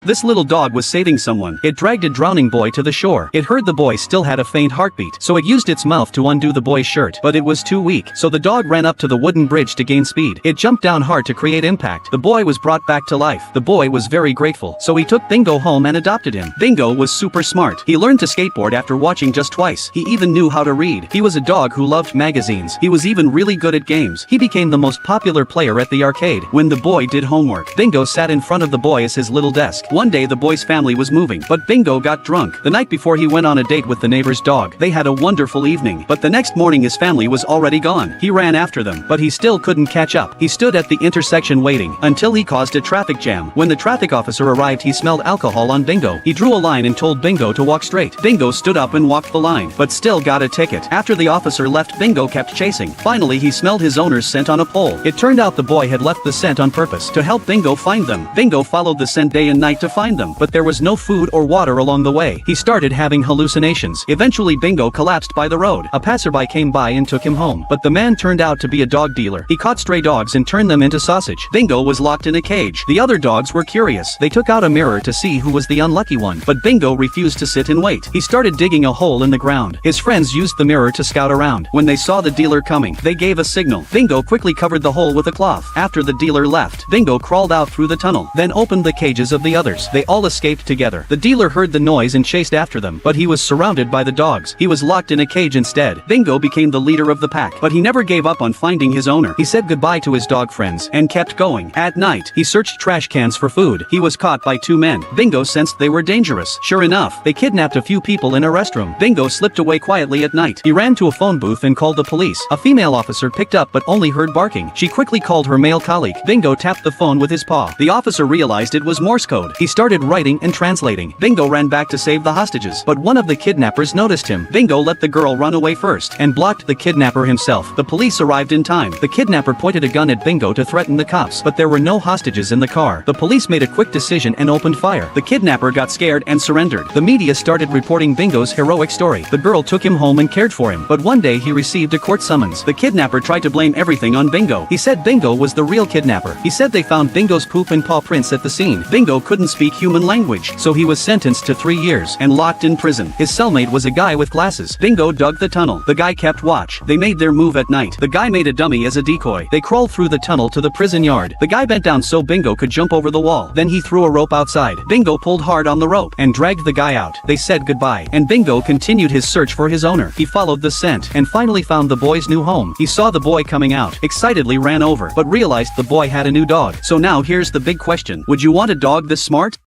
This little dog was saving someone. It dragged a drowning boy to the shore. It heard the boy still had a faint heartbeat, so it used its mouth to undo the boy's shirt, but it was too weak, so the dog ran up to the wooden bridge to gain speed. It jumped down hard to create impact. The boy was brought back to life. The boy was very grateful, so he took Bingo home and adopted him. Bingo was super smart. He learned to skateboard after watching just twice. He even knew how to read. He was a dog who loved magazines. He was even really good at games. He became the most popular player at the arcade. When the boy did homework, Bingo sat in front of the boy as his little desk. One day the boy's family was moving, but Bingo got drunk. The night before he went on a date with the neighbor's dog. They had a wonderful evening, but the next morning his family was already gone. He ran after them, but he still couldn't catch up. He stood at the intersection waiting until he caused a traffic jam. When the traffic officer arrived, he smelled alcohol on Bingo. He drew a line and told Bingo to walk straight. Bingo stood up and walked the line, but still got a ticket. After the officer left, Bingo kept chasing. Finally he smelled his owner's scent on a pole. It turned out the boy had left the scent on purpose to help Bingo find them. Bingo followed the scent day and night to find them, but there was no food or water along the way. He started having hallucinations. Eventually Bingo collapsed by the road. A passerby came by and took him home, but the man turned out to be a dog dealer. He caught stray dogs and turned them into sausage. Bingo was locked in a cage. The other dogs were curious. They took out a mirror to see who was the unlucky one, but Bingo refused to sit and wait. He started digging a hole in the ground. His friends used the mirror to scout around. When they saw the dealer coming, they gave a signal. Bingo quickly covered the hole with a cloth. After the dealer left, Bingo crawled out through the tunnel, then opened the cages of the others. They all escaped together. The dealer heard the noise and chased after them, but he was surrounded by the dogs. He was locked in a cage instead. Bingo became the leader of the pack, but he never gave up on finding his owner. He said goodbye to his dog friends and kept going. At night, he searched trash cans for food. He was caught by two men. Bingo sensed they were dangerous. Sure enough, they kidnapped a few people in a restroom. Bingo slipped away quietly at night. He ran to a phone booth and called the police. A female officer picked up but only heard barking. She quickly called her male colleague. Bingo tapped the phone with his paw. The officer realized it was Morse code. He started writing and translating. Bingo ran back to save the hostages, but one of the kidnappers noticed him. Bingo let the girl run away first and blocked the kidnapper himself. The police arrived in time. The kidnapper pointed a gun at Bingo to threaten the cops, but there were no hostages in the car. The police made a quick decision and opened fire. The kidnapper got scared and surrendered. The media started reporting Bingo's heroic story. The girl took him home and cared for him, but one day he received a court summons. The kidnapper tried to blame everything on Bingo. He said Bingo was the real kidnapper. He said they found Bingo's poop and paw prints at the scene. Bingo couldn't speak human language, so he was sentenced to 3 years and locked in prison. His cellmate was a guy with glasses. Bingo dug the tunnel. The guy kept watch. They made their move at night. The guy made a dummy as a decoy. They crawled through the tunnel to the prison yard. The guy bent down so Bingo could jump over the wall. Then he threw a rope outside. Bingo pulled hard on the rope and dragged the guy out. They said goodbye, and Bingo continued his search for his owner. He followed the scent and finally found the boy's new home. He saw the boy coming out, excitedly ran over, but realized the boy had a new dog. So now here's the big question. Would you want a dog this smart?